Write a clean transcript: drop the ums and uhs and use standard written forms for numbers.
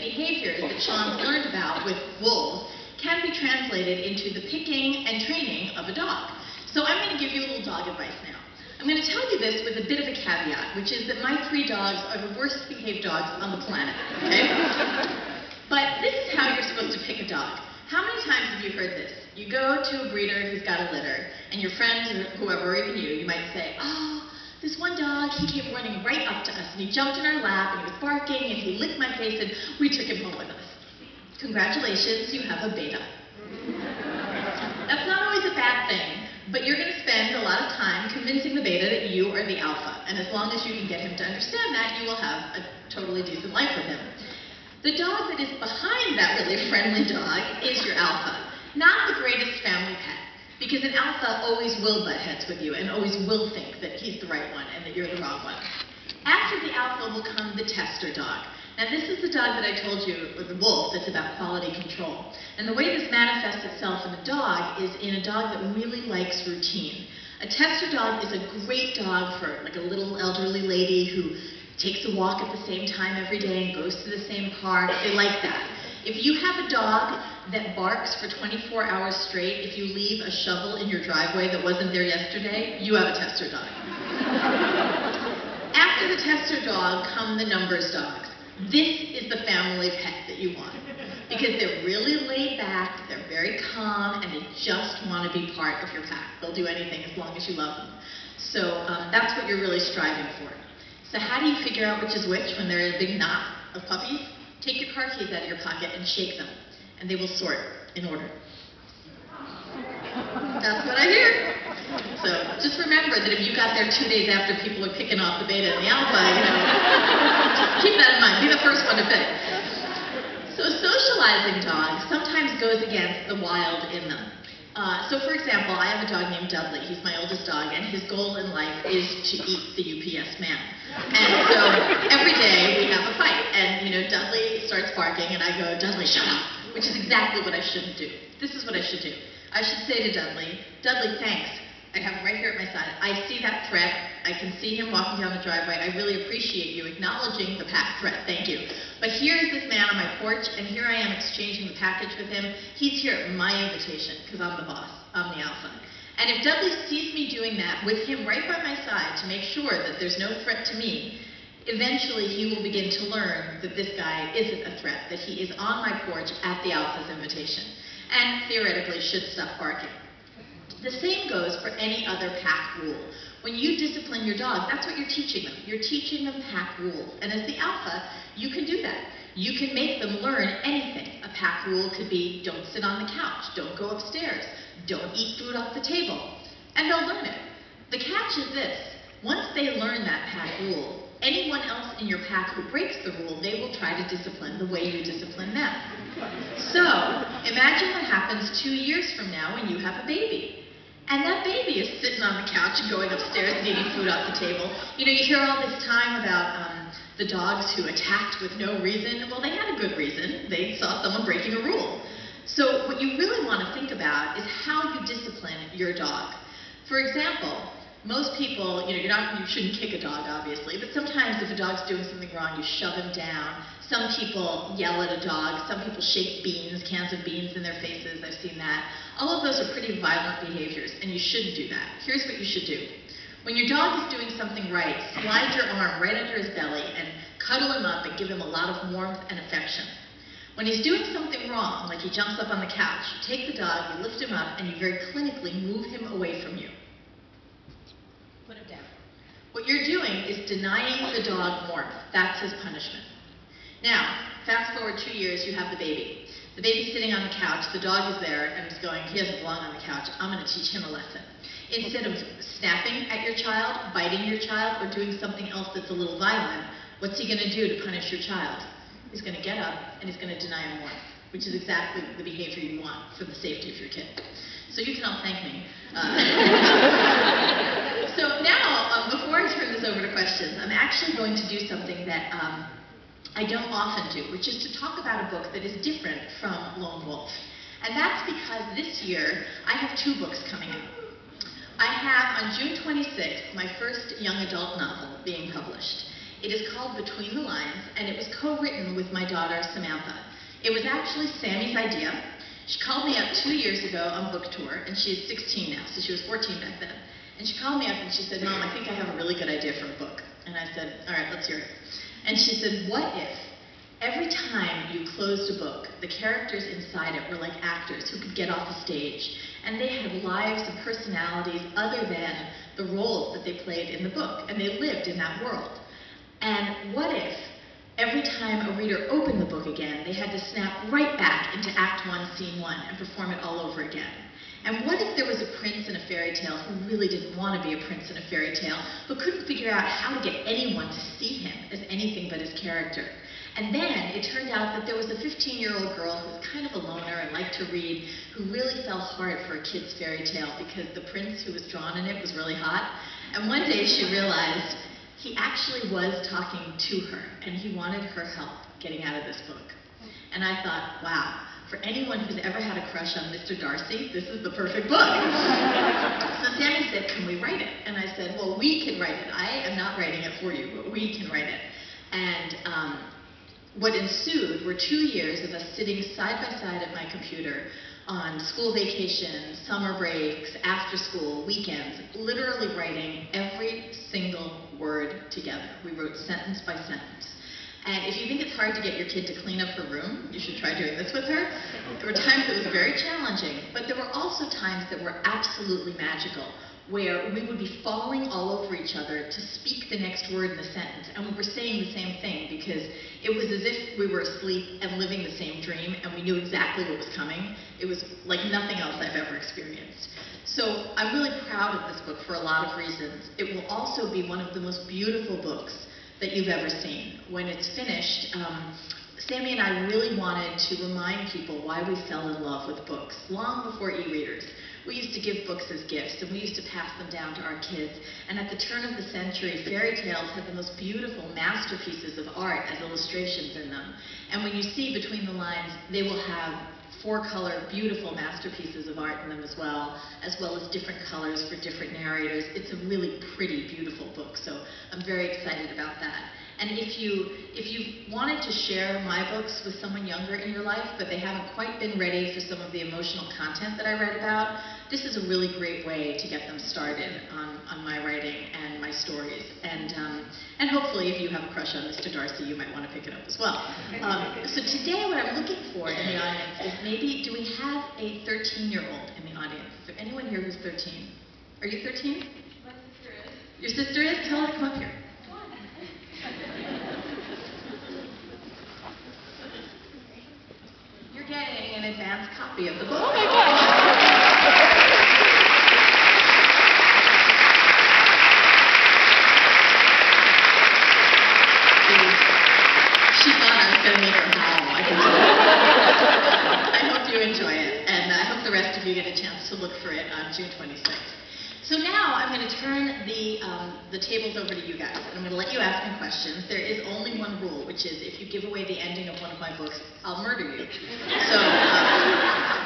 behaviors that Sean's learned about with wolves can be translated into the picking and training of a dog. So I'm going to give you a little dog advice now. I'm going to tell you this with a bit of a caveat, which is that my 3 dogs are the worst behaved dogs on the planet, okay? But this is how you're supposed to pick a dog. How many times have you heard this? You go to a breeder who's got a litter, and your friends or whoever, or even you might say, oh, this one dog, he came running right up to us, and he jumped in our lap, and he was barking, and he licked my face, and we took him home with us. Congratulations, you have a beta. That's not always a bad thing, but you're going to spend a lot of time convincing the beta that you are the alpha, and as long as you can get him to understand that, you will have a totally decent life with him. The dog that is behind that really friendly dog is your alpha, not the greatest family pet, because an alpha always will butt heads with you and always will think that he's the right one and that you're the wrong one. After the alpha will come the tester dog. Now this is the dog that I told you, or the wolf, that's about quality control. And the way this manifests itself in a dog is in a dog that really likes routine. A tester dog is a great dog for like a little elderly lady who takes a walk at the same time every day and goes to the same park. They like that. If you have a dog that barks for 24 hours straight, if you leave a shovel in your driveway that wasn't there yesterday, you have a tester dog. After the tester dog come the numbers dogs. This is the family pet that you want, because they're really laid back, they're very calm, and they just want to be part of your pack. They'll do anything as long as you love them. So that's what you're really striving for. So how do you figure out which is which when they're in a big knot of puppies? Take your car keys out of your pocket and shake them, and they will sort in order. That's what I hear. So just remember that if you got there 2 days after people are picking off the beta and the alpha, just keep that in mind. Be the first one to pick. So socializing dogs sometimes goes against the wild in them. So for example, I have a dog named Dudley. He's my oldest dog, and his goal in life is to eat the UPS man. And so every day we have a fight, and Dudley starts barking, and I go, Dudley, shut up, which is exactly what I shouldn't do. This is what I should do. I should say to Dudley, Dudley, thanks. I have him right here at my side. I see that threat. I can see him walking down the driveway. I really appreciate you acknowledging the pack threat. Thank you. But here's this man on my porch, and here I am exchanging the package with him. He's here at my invitation, because I'm the boss. I'm the alpha. And if Dudley sees me doing that with him right by my side to make sure that there's no threat to me, eventually he will begin to learn that this guy isn't a threat, that he is on my porch at the alpha's invitation, and theoretically should stop barking. The same goes for any other pack rule. When you discipline your dog, that's what you're teaching them. You're teaching them pack rules. And as the alpha, you can do that. You can make them learn anything. A pack rule could be, don't sit on the couch, don't go upstairs, don't eat food off the table. And they'll learn it. The catch is this: once they learn that pack rule, anyone else in your pack who breaks the rule, they will try to discipline the way you discipline them. So, imagine what happens 2 years from now when you have a baby. And that baby is sitting on the couch and going upstairs and eating food off the table. You hear all this time about the dogs who attacked with no reason. Well, they had a good reason. They saw someone breaking a rule. So what you really want to think about is how you discipline your dog. For example, most people, you shouldn't kick a dog, obviously, but sometimes if a dog's doing something wrong, you shove him down. Some people yell at a dog. Some people shake cans of beans in their faces. I've seen that. All of those are pretty violent behaviors, and you shouldn't do that. Here's what you should do. When your dog is doing something right, slide your arm right under his belly and cuddle him up and give him a lot of warmth and affection. When he's doing something wrong, like he jumps up on the couch, you take the dog, you lift him up, and you very clinically move him away from you. Put him down. What you're doing is denying the dog warmth. That's his punishment. Now, fast forward 2 years, you have the baby. The baby's sitting on the couch, the dog is there, and he's going, he doesn't belong on the couch, I'm going to teach him a lesson. Instead of snapping at your child, biting your child, or doing something else that's a little violent, what's he going to do to punish your child? He's going to get up, and he's going to deny him warmth, which is exactly the behavior you want for the safety of your kid. So you can all thank me. So now, before I turn this over to questions, I'm actually going to do something that I don't often do, which is to talk about a book that is different from Lone Wolf. And that's because this year I have 2 books coming out. I have on June 26th my first young adult novel being published. It is called Between the Lines, and it was co-written with my daughter, Samantha. It was actually Sammy's idea. She called me up 2 years ago on book tour, and she is 16 now, so she was 14 back then. And she called me up and she said, "Mom, I think I have a really good idea for a book." And I said, "All right, let's hear it." And she said, "What if every time you closed a book, the characters inside it were like actors who could get off the stage, and they had lives and personalities other than the roles that they played in the book, and they lived in that world? And what if every time a reader opened the book again, they had to snap right back into Act 1, Scene 1 and perform it all over again? And what if there was a prince in a fairy tale who really didn't want to be a prince in a fairy tale, but couldn't figure out how to get anyone to see him as anything but his character? And then it turned out that there was a 15-year-old girl who was kind of a loner and liked to read, who really fell hard for a kid's fairy tale because the prince who was drawn in it was really hot. And one day she realized he actually was talking to her, and he wanted her help getting out of this book. And I thought, wow, for anyone who's ever had a crush on Mr. Darcy, this is the perfect book. So Sammy said, "Can we write it?" And I said, "Well, we can write it. I am not writing it for you, but we can write it." And what ensued were 2 years of us sitting side by side at my computer on school vacations, summer breaks, after school, weekends, literally writing every single word together. We wrote sentence by sentence. And if you think it's hard to get your kid to clean up her room, you should try doing this with her. There were times it was very challenging, but there were also times that were absolutely magical, where we would be falling all over each other to speak the next word in the sentence, and we were saying the same thing because it was as if we were asleep and living the same dream, and we knew exactly what was coming. It was like nothing else I've ever experienced. So I'm really proud of this book for a lot of reasons. It will also be one of the most beautiful books that you've ever seen. When it's finished, Sammy and I really wanted to remind people why we fell in love with books long before e-readers. We used to give books as gifts, and we used to pass them down to our kids. And at the turn of the century, fairy tales had the most beautiful masterpieces of art as illustrations in them. And when you see Between the Lines, they will have 4-color, beautiful masterpieces of art in them as well as different colors for different narrators. It's a really pretty, beautiful book, so I'm very excited about that. And if you wanted to share my books with someone younger in your life, but they haven't quite been ready for some of the emotional content that I write about, this is a really great way to get them started on my writing and my stories. And hopefully, if you have a crush on Mr. Darcy, you might want to pick it up as well. So today, what I'm looking for in the audience is maybe, do we have a 13-year-old in the audience? Is there anyone here who's 13? Are you 13? My sister is. Your sister is? Tell her to come up here. You're getting an advanced copy of the book. Oh my God. She thought I was going to make her howl. I can tell you. I hope you enjoy it, and I hope the rest of you get a chance to look for it on June 26th. So now I'm going to turn the tables over to you guys, and I'm going to let you ask me questions. There is only one rule, which is if you give away the ending of one of my books, I'll murder you. So.